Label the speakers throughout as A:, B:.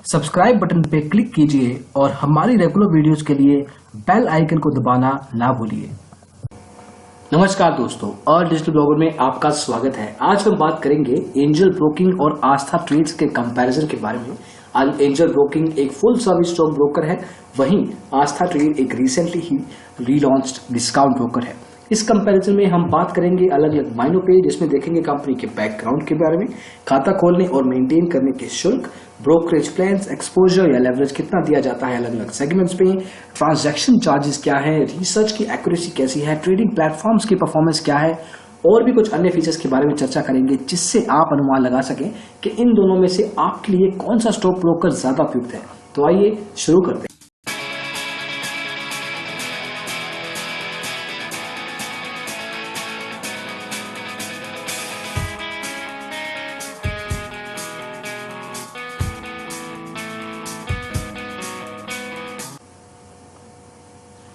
A: Subscribe button पे click कीजिए और हमारी रेगुलर वीडियोस के लिए बेल आइकन को दबाना ना भूलिए। नमस्कार दोस्तों, और डिजिटल ब्लॉगर में आपका स्वागत है। आज हम बात करेंगे एंजल ब्रोकिंग और आस्था ट्रेड्स के कंपैरिजन के बारे में। आज एंजल ब्रोकिंग एक फुल सर्विस स्टॉक ब्रोकर है, वहीं आस्था ट्रेड एक रिसेंटली ही रीलॉन्च्ड डिस्काउंट ब्रोकर है। इस कंपैरिजन में हम बात करेंगे अलग अलग मायनों पे, जिसमें देखेंगे कंपनी के बैकग्राउंड के बारे में, खाता खोलने और मेंटेन करने के शुल्क, ब्रोकरेज प्लान्स, एक्सपोजर या लेवरेज कितना दिया जाता है अलग अलग सेगमेंट्स पे, ट्रांजैक्शन चार्जेस क्या है, रिसर्च की एक्यूरेसी कैसी है, ट्रेडिंग प्लेटफॉर्म्स की परफॉर्मेंस क्या है और भी कुछ अन्य फीचर्स के बारे में चर्चा करेंगे, जिससे आप अनुमान लगा सकें कि इन दोनों में से आपके लिए कौन सा स्टॉक ब्रोकर ज्यादा उपयुक्त है। तो आइए शुरू करते हैं।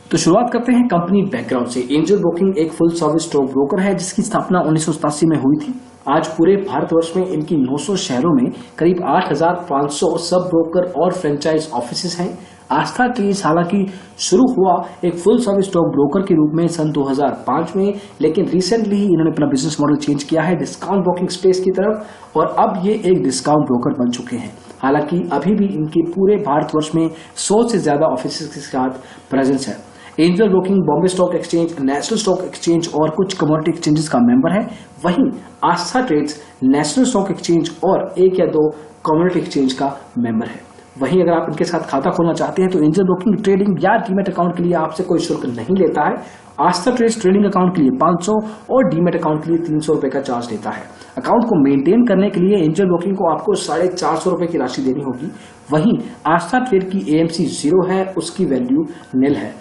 A: तो शुरुआत करते हैं कंपनी बैकग्राउंड से। एंजल ब्रोकिंग एक फुल सर्विस स्टॉक ब्रोकर है जिसकी स्थापना 1987 में हुई थी। आज पूरे भारतवर्ष में इनकी 900 शहरों में करीब 8,500 सब ब्रोकर और फ्रेंचाइज ऑफिसेस हैं। आस्था ट्रेड्स हालांकि शुरू हुआ एक फुल सर्विस स्टॉक ब्रोकर के रूप में सन 2005 में, लेकिन रिसेंटली ही इन्होंने अपना बिजनेस मॉडल चेंज किया है डिस्काउंट ब्रोकिंग स्पेस की तरफ, और अब ये एक डिस्काउंट ब्रोकर बन चुके हैं। हालांकि अभी भी इनके पूरे भारतवर्ष में 100 से ज्यादा ऑफिस के साथ प्रेजेंस है। Angel broking Bombay stock exchange, national stock exchange और कुछ कमोडिटी एक्सचेंजेस का मेंबर है। वहीं आस्था ट्रेड्स नेशनल स्टॉक एक्सचेंज और 1 या 2 कमोडिटी एक्सचेंज का मेंबर है। वहीं अगर आप इनके साथ खाता खोलना चाहते हैं तो एंजल ब्रोकिंग ट्रेडिंग या डीमैट अकाउंट के लिए आपसे कोई शुल्क नहीं लेता है। आस्था ट्रेड्स ट्रेडिंग अकाउंट के लिए 500 और डीमैट अकाउंट के लिए 300 रुपए का चार्ज लेता है। अकाउंट को मेंटेन करने के लिए एंजल ब्रोकिंग को आपको 450 रुपए की राशि देनी होगी। वहीं आस्था ट्रेड की एएमसी 0 है, उसकी वैल्यू निल है।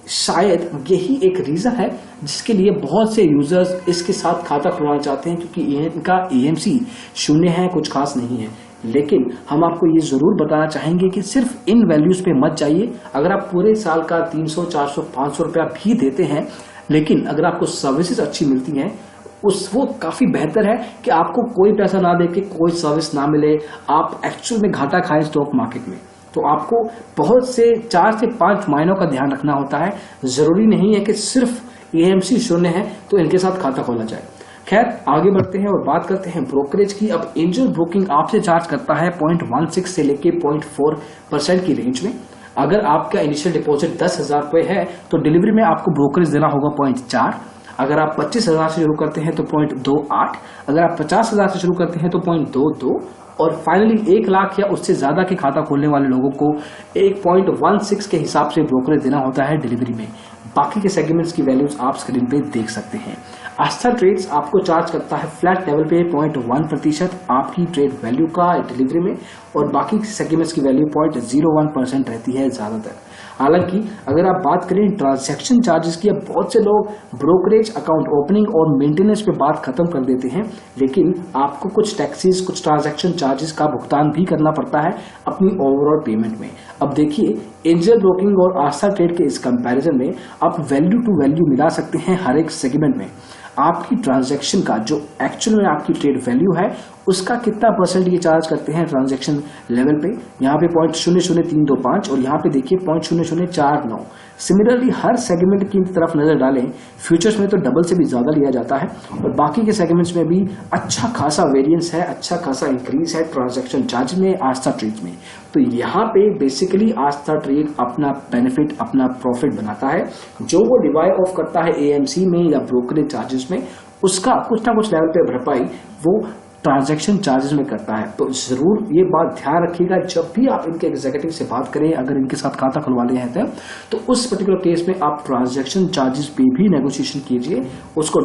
A: शायद यही एक रीजन है जिसके लिए बहुत से यूजर्स इसके साथ खाता खुलवाना चाहते हैं, क्योंकि इनका एएमसी 0 है, कुछ खास नहीं है। लेकिन हम आपको ये जरूर बताना चाहेंगे कि सिर्फ इन वैल्यूज पे मत जाइए। अगर आप पूरे साल का 300, 400, 500 रुपया भी देते हैं, लेकिन अगर आपको सर्विसेज अच्छी मिलती हैं, वो काफी बेहतर है कि आपको कोई पैसा ना देके कोई सर्विस ना मिले, आप एक्चुअल में घाटा खाएं स्टॉक मार्केट में। तो आपको बहुत से 4 से 5 मायनों का ध्यान रखना होता है। जरूरी नहीं है कि सिर्फ एएमसी 0 है तो इनके साथ खाता खोला जाए। खैर, आगे बढ़ते हैं और बात करते हैं ब्रोकरेज की। अब एंजल ब्रोकिंग आपसे चार्ज करता है 0.16 से लेके 0.4% की रेंज में। अगर आपका इनिशियल डिपॉजिट 10,000 रुपए है तो डिलीवरी में आपको ब्रोकरेज देना होगा 0.4। अगर आप 25,000 से शुरू करते हैं तो 0.28, अगर आप 50,000 से शुरू करते हैं तो 0.22, और फाइनली 1 लाख या उससे ज्यादा के खाता खोलने वाले लोगों को 1.16 के हिसाब से ब्रोकरेज देना होता है डिलीवरी में। बाकी के सेगमेंट्स की वैल्यूज आप स्क्रीन पे देख सकते हैं। आस्था ट्रेड्स आपको चार्ज करता है फ्लैट लेवल पे 0.1% आपकी ट्रेड वैल्यू का डिलीवरी में, और बाकी सेगमेंट्स की वैल्यू 0.01% रहती है ज्यादातर। हालांकि अगर आप बात करें ट्रांजैक्शन चार्जेस की, अब बहुत से लोग ब्रोकरेज, अकाउंट ओपनिंग और मेंटेनेंस पे बात खत्म कर देते हैं, लेकिन आपको कुछ टैक्सेस, कुछ ट्रांजैक्शन चार्जेस का भुगतान भी करना पड़ता है अपनी ओवरऑल पेमेंट में। अब देखिए, एंजल ब्रोकिंग और आस्था ट्रेड के इस कंपैरिजन में आप वैल्यू टू वैल्यू मिला सकते हैं हर एक सेगमेंट में। आपकी ट्रांजैक्शन का जो एक्चुअल में आपकी ट्रेड वैल्यू है उसका कितना परसेंट ये चार्ज करते हैं ट्रांजैक्शन लेवल पे। यहाँ पे 0.00325 और यहाँ पे देखिए 0.0049। सिमिलरली हर सेगमेंट की तरफ नजर डालें, फ्यूचर्स में तो डबल से भी ज्यादा लिया जाता है, और बाकी के सेगमेंट्स में भी अच्छा खासा वेरिएंस है, अच्छा खासा इंक्रीज है ट्रांजैक्शन चार्ज में आस्था ट्रेड में। तो यहाँ पे बेसिकली आस्था ट्रेड अपना बेनिफिट, अपना प्रॉफिट बनाता है। जो वो डिवाइड ऑफ करता है एएमसी में या ब्रोकरेज चार्जेस में, उसका कुछ ना कुछ लेवल पे भरपाई वो ट्रांजैक्शन चार्जेस में करता है। तो जरूर ये बात ध्यान रखिएगा जब भी आप इनके एग्जीक्यूटिव से बात करें, अगर इनके साथ खाता खुलवाने हैं तो उस पर्टिकुलर केस में आप ट्रांजैक्शन चार्जेस पे भी नेगोशिएशन कीजिए, उसको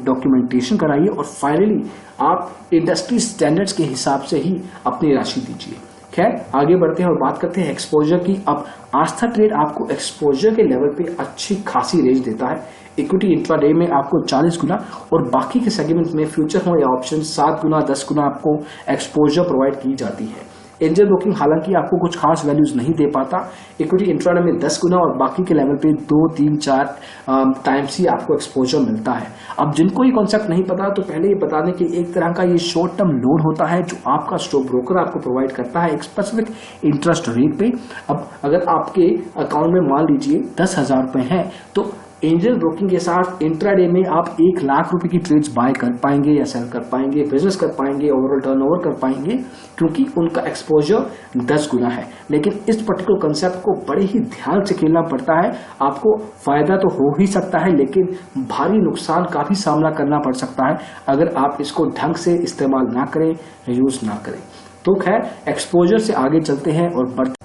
A: डॉक्यूमेंटेशन कराइए, और फाइनली आप इंडस्ट्री स्टैंडर्ड्स के हिसाब से ही अपनी राशि दीजिए। खैर, आगे बढ़ते हैं और बात करते हैं एक्सपोजर की। अब आस्था ट्रेड आपको एक्सपोजर के लेवल पे अच्छी खासी रेंज देता है। इक्विटी इंट्राडे में आपको 40 गुना, और बाकी के सेगमेंट में फ्यूचर हो या ऑप्शन 7 गुना, 10 गुना आपको एक्सपोजर प्रोवाइड की जाती है। एंजल ब्रोकिंग हालांकि आपको कुछ खास वैल्यूज नहीं दे पाता, इक्विटी इंट्राडे में 10 गुना और बाकी के लेवल पे 2, 3, 4 टाइम्स ही आपको एक्सपोजर मिलता है। अब जिनको ये कॉन्सेप्ट नहीं पता तो पहले ये बता दें कि एक तरह का ये शॉर्ट टर्म लोन होता है जो आपका स्टॉक ब्रोकर आपको प्रोवाइड करता है एक स्पेसिफिक इंटरेस्ट रेट पे। अब अगर आपके अकाउंट में मान लीजिए 10,000 रुपए है तो एंजल ब्रोकिंग के साथ इंट्राडे में आप 1 लाख रुपए की ट्रेड्स बाय कर पाएंगे या सेल कर पाएंगे, बिजनेस कर पाएंगे, ओवरऑल टर्नओवर कर पाएंगे, क्योंकि उनका एक्सपोजर 10 गुना है। लेकिन इस पर्टिकुलर कंसेप्ट को बड़े ही ध्यान से खेलना पड़ता है। आपको फायदा तो हो ही सकता है लेकिन भारी नुकसान का भी सामना करना पड़ सकता है अगर आप इसको ढंग से इस्तेमाल ना करें, यूज ना करें। तो खैर एक्सपोजर से आगे चलते हैं और बढ़ते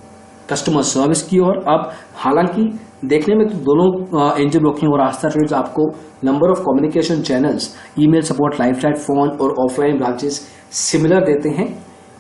A: कस्टमर सर्विस की ओर। अब हालांकि देखने में तो दोनों एंजल ब्रोकिंग और आस्था ट्रेड्स आपको number of communication channels, email support, live chat, phone और ऑफलाइन ब्रांचेस सिमिलर देते हैं,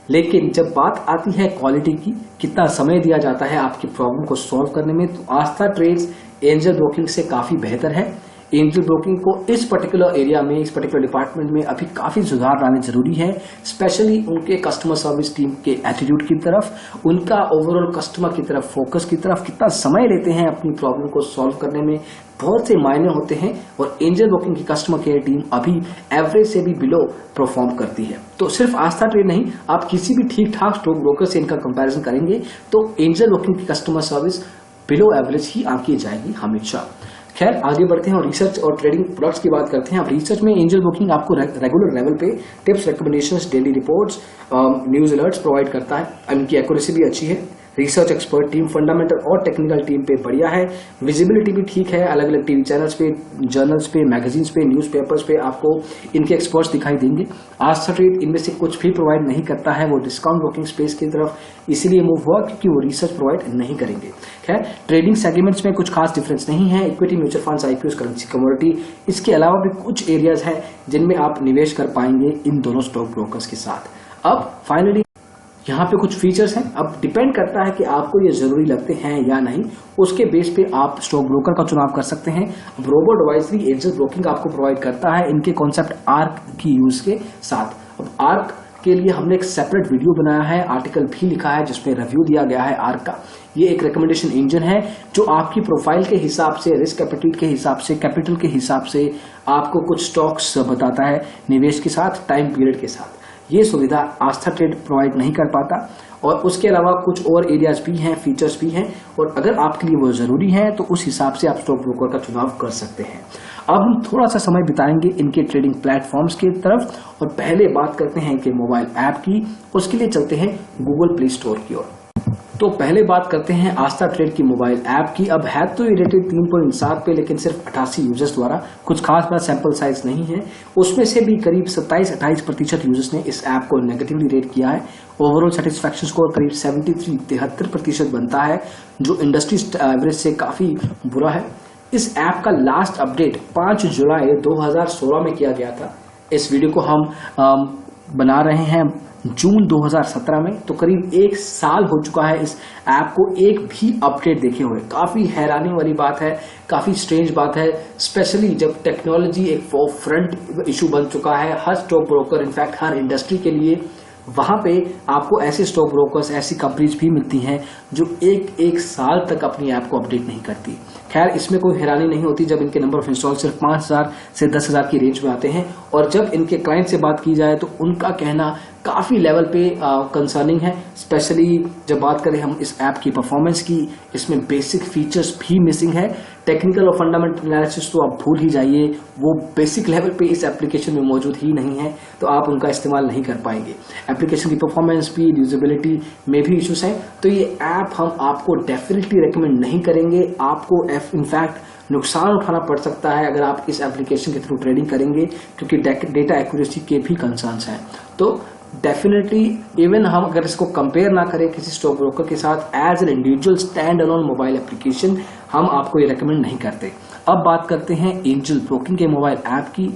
A: लेकिन जब बात आती है क्वालिटी की, कितना समय दिया जाता है आपकी प्रॉब्लम को सॉल्व करने में, तो आस्था ट्रेड्स एंजल ब्रोकिंग से काफी बेहतर है। एंजल ब्रोकिंग को इस पर्टिकुलर एरिया में, इस पर्टिकुलर डिपार्टमेंट में अभी काफी सुधार लाने जरूरी है, स्पेशली उनके कस्टमर सर्विस टीम के एटीट्यूड की तरफ, उनका ओवरऑल कस्टमर की तरफ फोकस की तरफ, कितना समय लेते हैं अपनी प्रॉब्लम को सॉल्व करने में, बहुत से मायने होते हैं। और एंजल ब्रोकिंग की कस्टमर केयर टीम अभी एवरेज से भी बिलो परफॉर्म करती है। तो सिर्फ आस्था ट्रेड नहीं, आप किसी भी ठीक ठाक स्टॉक ब्रोकर से इनका कंपैरिजन करेंगे तो एंजल ब्रोकिंग की कस्टमर सर्विस बिलो एवरेज ही आपकी जाएगी हमेशा। खैर आगे बढ़ते हैं और रिसर्च और ट्रेडिंग प्रोडक्ट्स की बात करते हैं। अब रिसर्च में एंजल ब्रोकिंग आपको रेगुलर लेवल पे tips, recommendations, daily reports, news alerts provide करता है। इनकी एक्यूरेसी भी अच्छी है। रिसर्च एक्सपर्ट टीम फंडामेंटल और टेक्निकल टीम पे बढ़िया है। विजिबिलिटी भी ठीक है, अलग अलग टीवी चैनल्स पे, जर्नल्स पे, मैगजीन्स पे, न्यूज़पेपर्स पे आपको इनके एक्सपर्ट्स दिखाई देंगे। आस्था ट्रेड इनमें से कुछ भी प्रोवाइड नहीं करता है, वो डिस्काउंट ब्रोकिंग स्पेस की तरफ इसीलिए मूव हुआ क्योंकि वो रिसर्च प्रोवाइड नहीं करेंगे। खैर ट्रेडिंग सेगमेंट्स में कुछ खास डिफरेंस नहीं है, equity, mutual funds, IPO, currency, commodity, इसके अलावा भी कुछ एरियाज हैं जिनमें आप निवेश कर पाएंगे इन दोनों स्टॉक ब्रोकर्स के साथ। अब फाइनली यहाँ पे कुछ फीचर्स हैं। अब डिपेंड करता है कि आपको ये जरूरी लगते हैं या नहीं, उसके बेस पे आप स्टॉक ब्रोकर का चुनाव कर सकते हैं। अब रोबो एडवाइजरी एंजल ब्रोकिंग आपको प्रोवाइड करता है इनके कॉन्सेप्ट आर्क की यूज के साथ। अब आर्क के लिए हमने एक सेपरेट वीडियो बनाया है, आर्टिकल भी लिखा है जिसमें रिव्यू दिया गया है आर्क का। ये एक रिकमेंडेशन इंजन है जो आपकी प्रोफाइल के हिसाब से, रिस्क एपेटाइट के हिसाब से, कैपिटल के हिसाब से आपको कुछ स्टॉक्स बताता है निवेश के साथ, टाइम पीरियड के साथ। ये सुविधा आस्था ट्रेड प्रोवाइड नहीं कर पाता। और उसके अलावा कुछ और एरियाज भी हैं, फीचर्स भी हैं, और अगर आपके लिए वो जरूरी है तो उस हिसाब से आप स्टॉक ब्रोकर का चुनाव कर सकते हैं। अब हम थोड़ा सा समय बिताएंगे इनके ट्रेडिंग प्लेटफॉर्म्स की तरफ और पहले बात करते हैं इनके मोबाइल ऐप की। उसके लिए चलते हैं गूगल प्ले स्टोर की ओर। तो पहले बात करते हैं आस्था ट्रेड की मोबाइल ऐप की। अब है तो ये रेटेड 3.7 पे, लेकिन सिर्फ 88 यूजर्स द्वारा, कुछ खास बड़ा सैंपल साइज नहीं है। उसमें से भी करीब 27-28% यूजर्स ने इस ऐप को नेगेटिवली रेट किया है। ओवरऑल सेटिस्फैक्शन स्कोर करीब 73% बनता है, जो इंडस्ट्री एवरेज से काफी बुरा है। इस ऐप का लास्ट अपडेट 5 जुलाई 2016 में किया गया था। इस वीडियो को हम बना रहे हैं जून 2017 में, तो करीब 1 साल हो चुका है इस ऐप को एक भी अपडेट देखे हुए। काफी हैरानी वाली बात है, काफी स्ट्रेंज बात है, स्पेशली जब टेक्नोलॉजी एक फोरफ्रंट इशू बन चुका है हर स्टॉक ब्रोकर, इनफैक्ट हर इंडस्ट्री के लिए। वहां पे आपको ऐसे स्टॉक ब्रोकर्स, ऐसी कंपनीज भी मिलती हैं जो एक साल तक अपनी ऐप को अपडेट नहीं करती। खैर इसमें कोई हैरानी नहीं होती जब इनके नंबर ऑफ इंस्टॉल सिर्फ 5,000 से 10,000 की रेंज में आते हैं। और जब इनके क्लाइंट से बात की जाए तो उनका कहना काफी लेवल पे कंसर्निंग है, स्पेशली जब बात करें हम इस ऐप की परफॉर्मेंस की। इसमें बेसिक फीचर्स भी मिसिंग है। टेक्निकल और फंडामेंटल एनालिसिस तो आप भूल ही जाइए, वो बेसिक लेवल पे इस एप्लीकेशन में मौजूद ही नहीं है, तो आप उनका इस्तेमाल नहीं कर पाएंगे। एप्लीकेशन की परफॉर्मेंस, स्पीड, यूजेबिलिटी में भी इश्यूज हैं, तो ये ऐप हम आपको डेफिनेटली रेकमेंड नहीं करेंगे। आपको इनफैक्ट नुकसान उठाना पड़ सकता है अगर आप इस एप्लीकेशन के थ्रू ट्रेडिंग करेंगे, क्योंकि डेटा एक्यूरेसी के भी कंसर्न्स हैं। तो डेफिनेटली इवन हम अगर इसको कंपेयर ना करें किसी स्टॉक ब्रोकर के साथ, as an individual stand alone mobile application हम आपको ये रेकमेंड नहीं करते। अब बात करते हैं एंजल ब्रोकिंग के मोबाइल ऐप की।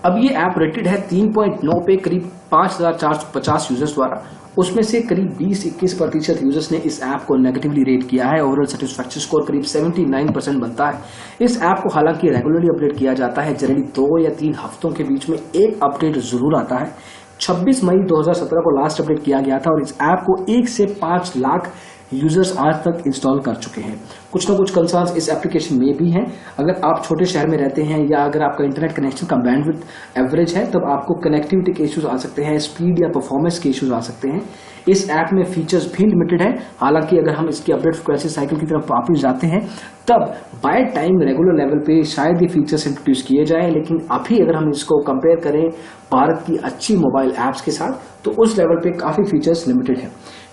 A: अब ये ऐप रेटेड है 3.9 पे करीब 5,450 यूजर्स द्वारा। उसमें से करीब 20-21% यूजर्स ने इस ऐप को नेगेटिवली रेट किया है। ओवरऑल सेटिस्फैक्शन स्कोर करीब 79% बनता है। इस ऐप को हालांकि रेगुलरली अपडेट किया जाता है, जनरली 2 या 3 हफ्तों के बीच में एक अपडेट जरूर आता है। 26 मई 2017 को लास्ट अपडेट किया गया था और इस ऐप को 1 से 5 लाख यूजर्स आज तक इंस्टॉल कर चुके हैं। कुछ ना कुछ कंसर्न्स इस एप्लीकेशन में भी हैं। अगर आप छोटे शहर में रहते हैं या अगर आपका इंटरनेट कनेक्शन का बैंडविड्थ एवरेज है तब आपको कनेक्टिविटी के इश्यूज आ सकते हैं, स्पीड या परफॉर्मेंस के इश्यूज आ सकते हैं। इस ऐप में फीचर्स भी लिमिटेड है। हालांकि अगर हम इसकी अपडेट फ्रीक्वेंसी साइकिल की तरफ वापस जाते हैं तब बाय टाइम रेगुलर लेवल पे शायद ये फीचर्स इंट्रोड्यूस किए जाए, लेकिन अभी अगर हम इसको कंपेयर करें भारत की अच्छी मोबाइल ऐप्स के साथ तो उस लेवल पे काफी फीचर्स लिमिटेड है।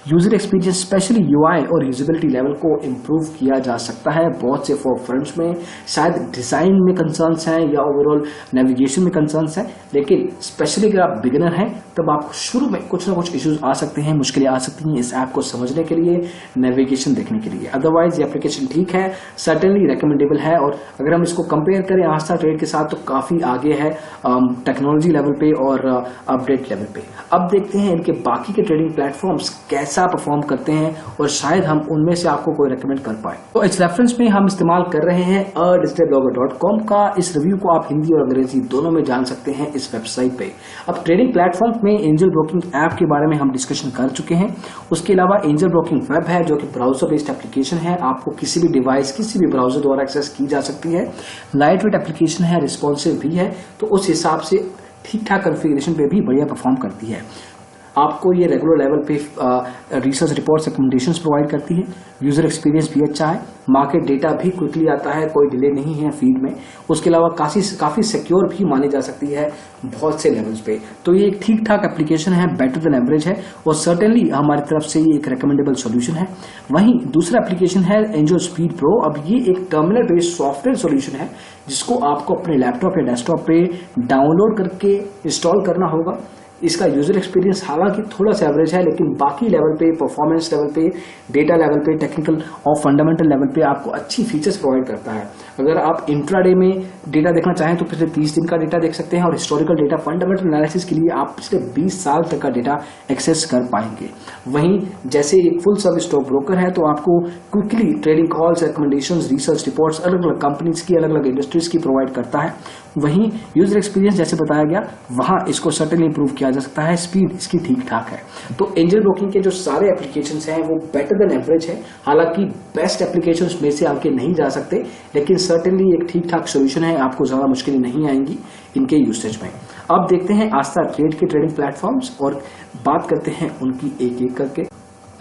A: यूजर एक्सपीरियंस स्पेशली यूआई और यूजेबिलिटी लेवल को इम्प्रूव किया जा सकता है। बहुत से फ्रंट्स में शायद डिजाइन में कंसर्न्स हैं या ओवरऑल नेविगेशन में कंसर्न्स हैं, लेकिन स्पेशली अगर आप बिगिनर हैं तब आपको शुरू में कुछ ना कुछ इश्यूज आ सकते हैं, मुश्किलें आ सकती हैं इस ऐप को समझने के लिए, नेविगेशन देखने के लिए। अदरवाइज ये एप्लीकेशन ठीक है, सर्टेनली रिकमेंडेबल है और अगर हम इसको कंपेयर करें आस्था ट्रेड के साथ तो काफी आगे है टेक्नोलॉजी लेवल पे और अपडेट लेवल पे। अब देखते हैं इनके बाकी के ट्रेडिंग प्लेटफॉर्म्स कैसा परफॉर्म करते हैं और शायद हम उनमें से आपको कोई रेकमेंड कर पाए। तो इस रेफरेंस में हम इस्तेमाल कर रहे हैं digitalblogger.com का। इस रिव्यू को आप हिंदी और अंग्रेजी दोनों में जान सकते हैं इस वेबसाइट पे। अब ट्रेडिंग प्लेटफॉर्म में एंजल ब्रोकिंग ऐप के बारे में हम डिस्कशन कर चुके हैं। उसके अलावा एंजल ब्रोकिंग वेब है जो कि ब्राउजर बेस्ड एप्लीकेशन है, आपको किसी भी डिवाइस किसी भी ब्राउजर द्वारा एक्सेस की जा सकती है। लाइट वेट एप्लीकेशन है, रिस्पॉन्सिव भी है, तो उस हिसाब से ठीक ठाक कॉन्फ़िगरेशन पे भी बढ़िया परफॉर्म करती है। आपको ये रेगुलर लेवल पे रिसर्च रिपोर्ट्स रिकमेंडेशंस प्रोवाइड करती है। यूजर एक्सपीरियंस भी अच्छा है, मार्केट डेटा भी क्विकली आता है, कोई डिले नहीं है फीड में। उसके अलावा काफी सिक्योर भी मानी जा सकती है बहुत से लेवल्स पे। तो ये एक ठीक ठाक एप्लीकेशन है, बेटर देन एवरेज है और सर्टेनली हमारी तरफ से ये एक रिकमेंडेबल सोल्यूशन है। वहीं दूसरा एप्लीकेशन है एंजल स्पीड प्रो। अब ये एक टर्मिनल बेस्ड सॉफ्टवेयर सोल्यूशन है जिसको आपको अपने लैपटॉप या डेस्कटॉप पे डाउनलोड करके इंस्टॉल करना होगा। इसका यूजर एक्सपीरियंस हालांकि थोड़ा सा एवरेज है, लेकिन बाकी लेवल पे, परफॉर्मेंस लेवल पे, डेटा लेवल पे, टेक्निकल और फंडामेंटल लेवल पे आपको अच्छी फीचर्स प्रोवाइड करता है। अगर आप इंट्राडे में डेटा देखना चाहें तो पिछले 30 दिन का डेटा देख सकते हैं और हिस्टोरिकल डेटा, फंडामेंटल एनालिसिस के लिए आप पिछले 20 साल तक का डेटा एक्सेस कर पाएंगे। वहीं जैसे एक फुल सर्विस स्टॉक ब्रोकर है तो आपको quickly trading calls, recommendations, research reports अलग अलग कंपनीज की, अलग अलग इंडस्ट्रीज की प्रोवाइड करता है। वहीं यूजर एक्सपीरियंस जैसे बताया गया वहां इसको सर्टेनली इंप्रूव किया जा सकता है, स्पीड इसकी ठीक ठाक है। तो एंजल ब्रोकिंग के जो सारे एप्लीकेशंस हैं वो बेटर देन एवरेज है। हालांकि बेस्ट एप्लीकेशंस में से आके नहीं जा सकते, लेकिन सर्टेनली एक ठीक ठाक सोल्यूशन है, आपको ज्यादा मुश्किलें नहीं आएंगी इनके यूसेज में। अब देखते हैं आस्था ट्रेड के ट्रेडिंग प्लेटफॉर्म्स और बात करते हैं उनकी एक एक करके।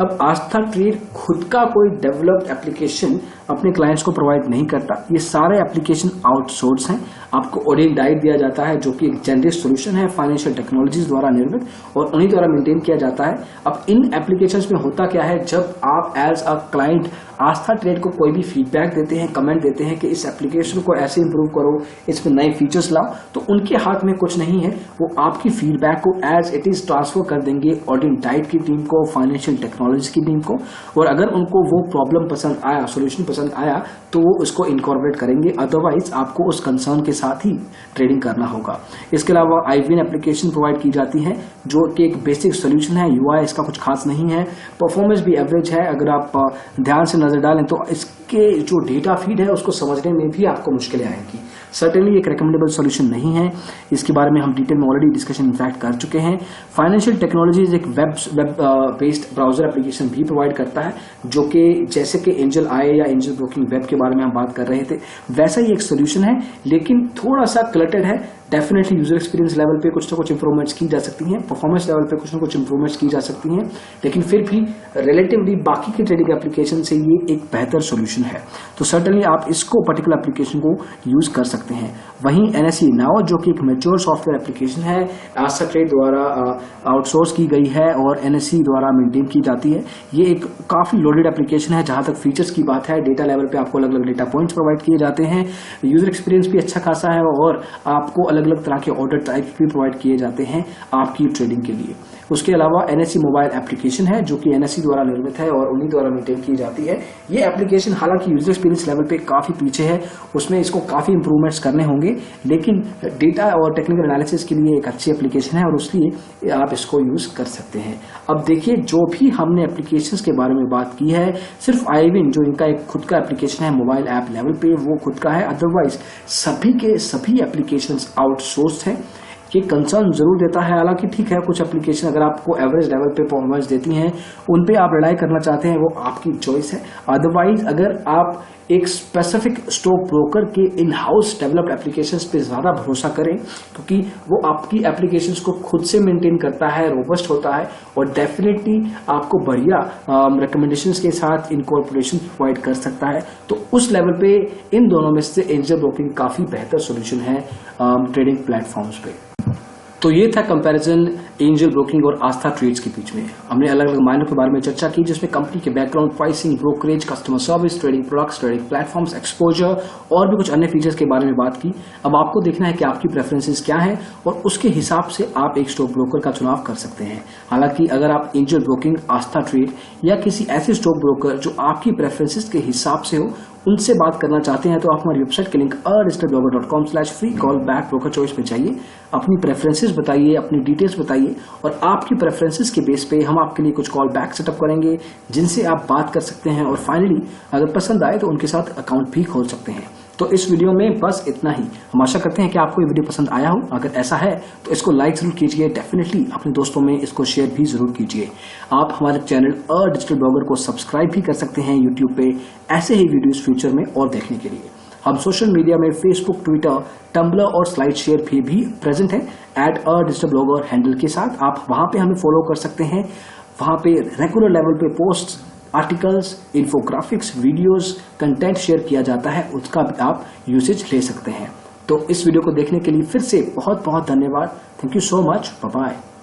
A: अब आस्था ट्रेड खुद का कोई डेवलप्ड एप्लीकेशन अपने क्लाइंट्स को प्रोवाइड नहीं करता। ये सारे एप्लीकेशन आउटसोर्स हैं। आपको ऑडिट डाइट दिया जाता है जो कि एक जेनरिक सॉल्यूशन है, फाइनेंशियल टेक्नोलॉजीज द्वारा निर्मित और उन्हीं द्वारा मेंटेन किया जाता है। अब इन एप्लीकेशंस में होता क्या है, जब आप as a client Aastha Trade को कोई भी फीडबैक देते हैं, कमेंट देते हैं कि इस एप्लीकेशन को ऐसे इंप्रूव करो, इसमें नए फीचर्स लाओ, तो उनके हाथ में कुछ नहीं है। वो आपकी फीडबैक को एज इट इज ट्रांसफर कर देंगे ऑडिट डाइट की टीम को, फाइनेंशियल टेक्नोलॉजी की टीम को, और अगर उनको वो प्रॉब्लम पसंद आया, सोल्यूशन पसंद आया तो वो उसको इनकॉर्पोरेट करेंगे। अदरवाइज आपको उस कंसर्न के साथ ही ट्रेडिंग करना होगा। इसके अलावा आईवीएन एप्लीकेशन प्रोवाइड की जाती है जो कि एक बेसिक सोल्यूशन है। यूआई इसका कुछ खास नहीं है, परफॉर्मेंस भी एवरेज है। अगर आप ध्यान से नजर डालें तो इसके जो डेटा फीड है उसको समझने में भी आपको मुश्किलें आएंगी। सर्टेनली एक रिकमेंडेबल सॉल्यूशन नहीं है। इसके बारे में हम डिटेल में ऑलरेडी डिस्कशन इनफैक्ट कर चुके हैं। फाइनेंशियल टेक्नोलॉजीज एक वेब बेस्ड ब्राउजर एप्लीकेशन भी प्रोवाइड करता है जो कि जैसे कि एंजल आए या एंजल ब्रोकिंग वेब के बारे में हम बात कर रहे थे वैसा ही एक सोल्यूशन है, लेकिन थोड़ा सा क्लटर्ड है। डेफिनेटली यूजर एक्सपीरियंस लेवल पे कुछ ना कुछ इंप्रूवमेंट्स की जा सकती हैं, परफॉर्मेंस लेवल पे कुछ ना कुछ इंप्रूवमेंट्स की जा सकती हैं, लेकिन फिर भी रिलेटिवली बाकी की ट्रेडिंग एप्लीकेशन से ये एक बेहतर सोल्यूशन है। तो सर्टेनली आप इसको पर्टिकुलर एप्लीकेशन को यूज कर सकते हैं। वहीं एनएसई नाउ जो कि एक मैच्योर सॉफ्टवेयर एप्लीकेशन है, आस्था ट्रेड द्वारा आउटसोर्स की गई है और एनएसई द्वारा मेंटेन की जाती है। ये एक काफी लोडेड एप्लीकेशन है। जहां तक फीचर्स की बात है, डेटा लेवल पे आपको अलग अलग डेटा पॉइंट्स प्रोवाइड किए जाते हैं, यूजर एक्सपीरियंस भी अच्छा खासा है और आपको अलग अलग तरह के ऑर्डर टाइप भी प्रोवाइड किए जाते हैं आपकी ट्रेडिंग के लिए। उसके अलावा एनएसई मोबाइल एप्लीकेशन है जो कि एनएसई द्वारा निर्मित है और उन्हीं द्वारा मेंटेन की जाती है। ये एप्लीकेशन हालांकि यूजर एक्सपीरियंस लेवल पे काफी पीछे है, उसमें इसको काफी इंप्रूवमेंट्स करने होंगे, लेकिन डेटा और टेक्निकल एनालिसिस के लिए एक अच्छी एप्लीकेशन है और उसलिए आप इसको यूज कर सकते हैं। अब देखिए, जो भी हमने एप्लीकेशंस के बारे में बात की है, सिर्फ आईविन जो इनका एक खुद का एप्लीकेशन है मोबाइल ऐप लेवल पे वो खुद का है, अदरवाइज सभी के सभी एप्लीकेशंस आउटसोर्स हैं। ये कंसर्न जरूर देता है। हालांकि ठीक है, कुछ एप्लीकेशन अगर आपको एवरेज लेवल पे परफॉर्मेंस देती हैं, उन पे आप रिलाई करना चाहते हैं, वो आपकी चॉइस है। अदरवाइज अगर आप एक स्पेसिफिक स्टॉक ब्रोकर के इन हाउस डेवलप्ड एप्लीकेशंस पे ज्यादा भरोसा करें, क्योंकि वो आपकी एप्लीकेशंस को खुद से मेंटेन करता है, रोबस्ट होता है और डेफिनेटली आपको बढ़िया रिकमेंडेशंस के साथ इनकॉर्पोरेशन प्रोवाइड कर सकता है। तो उस लेवल पे इन दोनों में से एंजल ब्रोकिंग काफी बेहतर सोल्यूशन है ट्रेडिंग प्लेटफॉर्म्स पे। तो ये था कंपैरिजन एंजल ब्रोकिंग और आस्था ट्रेड्स के बीच में। हमने अलग अलग मायनों के बारे में चर्चा की, जिसमें कंपनी के background, pricing, brokerage, customer service, trading products, trading platforms, exposure और भी कुछ अन्य फीचर्स के बारे में बात की। अब आपको देखना है कि आपकी प्रेफरेंसेस क्या है और उसके हिसाब से आप एक स्टॉक ब्रोकर का चुनाव कर सकते हैं। हालांकि अगर आप एंजल ब्रोकिंग, आस्था ट्रेड या किसी ऐसे स्टॉक ब्रोकर जो आपकी प्रेफरेंसेस के हिसाब से हो, उनसे बात करना चाहते हैं, तो आप हमारी वेबसाइट के link digitalblogger.com/free call back broker choice में जाइए, अपनी प्रेफरेंसेस बताइए, अपनी डिटेल्स बताइए और आपकी प्रेफरेंसेस के बेस पे हम आपके लिए कुछ कॉल बैक सेटअप करेंगे, जिनसे आप बात कर सकते हैं और फाइनली अगर पसंद आए तो उनके साथ अकाउंट भी खोल सकते हैं। तो इस वीडियो में बस इतना ही। हम आशा करते हैं कि आपको ये वीडियो पसंद आया हो। अगर ऐसा है तो इसको लाइक जरूर कीजिए, डेफिनेटली अपने दोस्तों में इसको शेयर भी जरूर कीजिए। आप हमारे चैनल डिजिटल ब्लॉगर को सब्सक्राइब भी कर सकते हैं यूट्यूब पे ऐसे ही वीडियोस फ्यूचर में और देखने के लिए। हम सोशल मीडिया में फेसबुक, ट्विटर, टम्बलर और स्लाइड शेयर भी प्रेजेंट है @डिजिटल ब्लॉगर हैंडल के साथ। आप वहां पे हमें फॉलो कर सकते हैं। वहां पे रेगुलर लेवल पे post, articles, infographics, videos, content share किया जाता है, उसका भी आप यूसेज ले सकते हैं। तो इस वीडियो को देखने के लिए फिर से बहुत बहुत धन्यवाद। Thank you so much. Bye bye.